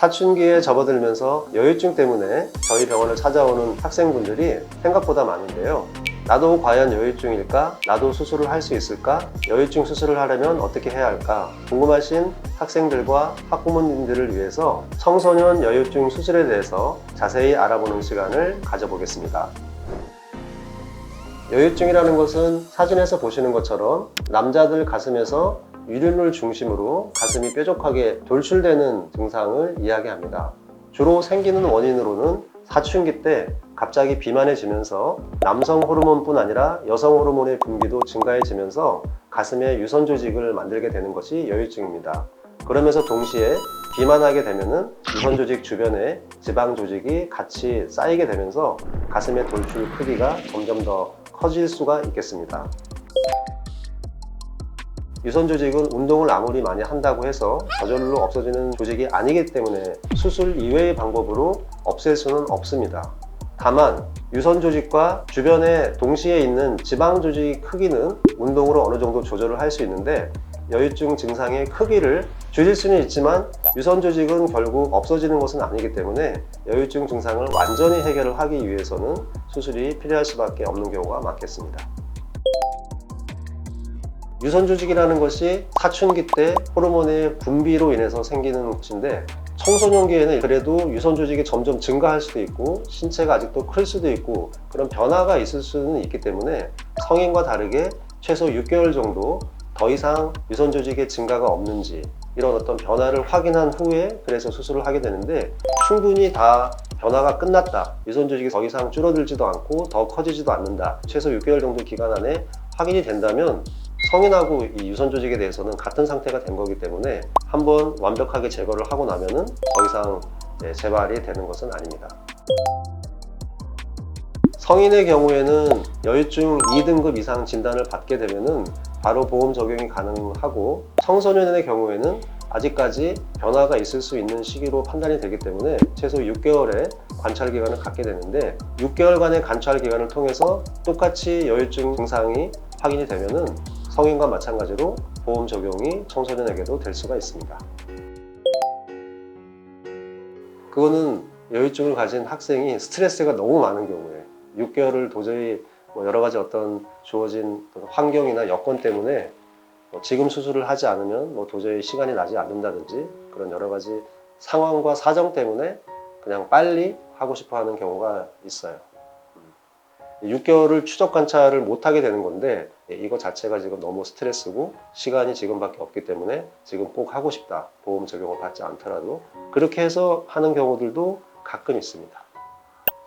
사춘기에 접어들면서 여유증 때문에 저희 병원을 찾아오는 학생분들이 생각보다 많은데요. 나도 과연 여유증일까? 나도 수술을 할 수 있을까? 여유증 수술을 하려면 어떻게 해야 할까? 궁금하신 학생들과 학부모님들을 위해서 청소년 여유증 수술에 대해서 자세히 알아보는 시간을 가져보겠습니다. 여유증이라는 것은 사진에서 보시는 것처럼 남자들 가슴에서 유륜을 중심으로 가슴이 뾰족하게 돌출되는 증상을 이야기합니다. 주로 생기는 원인으로는 사춘기 때 갑자기 비만해지면서 남성 호르몬뿐 아니라 여성 호르몬의 분비도 증가해지면서 가슴에 유선 조직을 만들게 되는 것이 여유증입니다. 그러면서 동시에 비만하게 되면은 유선 조직 주변에 지방 조직이 같이 쌓이게 되면서 가슴의 돌출 크기가 점점 더 커질 수가 있겠습니다. 유선 조직은 운동을 아무리 많이 한다고 해서 저절로 없어지는 조직이 아니기 때문에 수술 이외의 방법으로 없앨 수는 없습니다. 다만 유선 조직과 주변에 동시에 있는 지방 조직 크기는 운동으로 어느 정도 조절을 할 수 있는데 여유증 증상의 크기를 줄일 수는 있지만 유선 조직은 결국 없어지는 것은 아니기 때문에 여유증 증상을 완전히 해결을 하기 위해서는 수술이 필요할 수밖에 없는 경우가 많겠습니다. 유선 조직이라는 것이 사춘기 때 호르몬의 분비로 인해서 생기는 것인데 청소년기에는 그래도 유선 조직이 점점 증가할 수도 있고 신체가 아직도 클 수도 있고 그런 변화가 있을 수는 있기 때문에 성인과 다르게 최소 6개월 정도 더 이상 유선 조직의 증가가 없는지 이런 어떤 변화를 확인한 후에 그래서 수술을 하게 되는데 충분히 다 변화가 끝났다, 유선 조직이 더 이상 줄어들지도 않고 더 커지지도 않는다, 최소 6개월 정도 기간 안에 확인이 된다면 성인하고 이 유선 조직에 대해서는 같은 상태가 된 거기 때문에 한번 완벽하게 제거를 하고 나면은 더 이상 재발이 되는 것은 아닙니다. 성인의 경우에는 여유증 2등급 이상 진단을 받게 되면은 바로 보험 적용이 가능하고 청소년의 경우에는 아직까지 변화가 있을 수 있는 시기로 판단이 되기 때문에 최소 6개월의 관찰 기간을 갖게 되는데 6개월간의 관찰 기간을 통해서 똑같이 여유증 증상이 확인이 되면은 성인과 마찬가지로 보험 적용이 청소년에게도 될 수가 있습니다. 그거는 여유증을 가진 학생이 스트레스가 너무 많은 경우에 6개월을 도저히 여러 가지 어떤 주어진 환경이나 여건 때문에 지금 수술을 하지 않으면 도저히 시간이 나지 않는다든지 그런 여러 가지 상황과 사정 때문에 그냥 빨리 하고 싶어 하는 경우가 있어요. 6개월을 추적 관찰을 못하게 되는 건데 이거 자체가 지금 너무 스트레스고 시간이 지금밖에 없기 때문에 지금 꼭 하고 싶다, 보험 적용을 받지 않더라도 그렇게 해서 하는 경우들도 가끔 있습니다.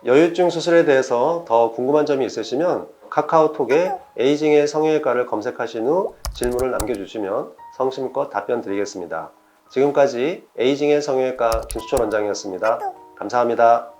여유증 수술에 대해서 더 궁금한 점이 있으시면 카카오톡에 에이징의 성형외과를 검색하신 후 질문을 남겨주시면 성심껏 답변 드리겠습니다. 지금까지 에이징의 성형외과 김수철 원장이었습니다. 감사합니다.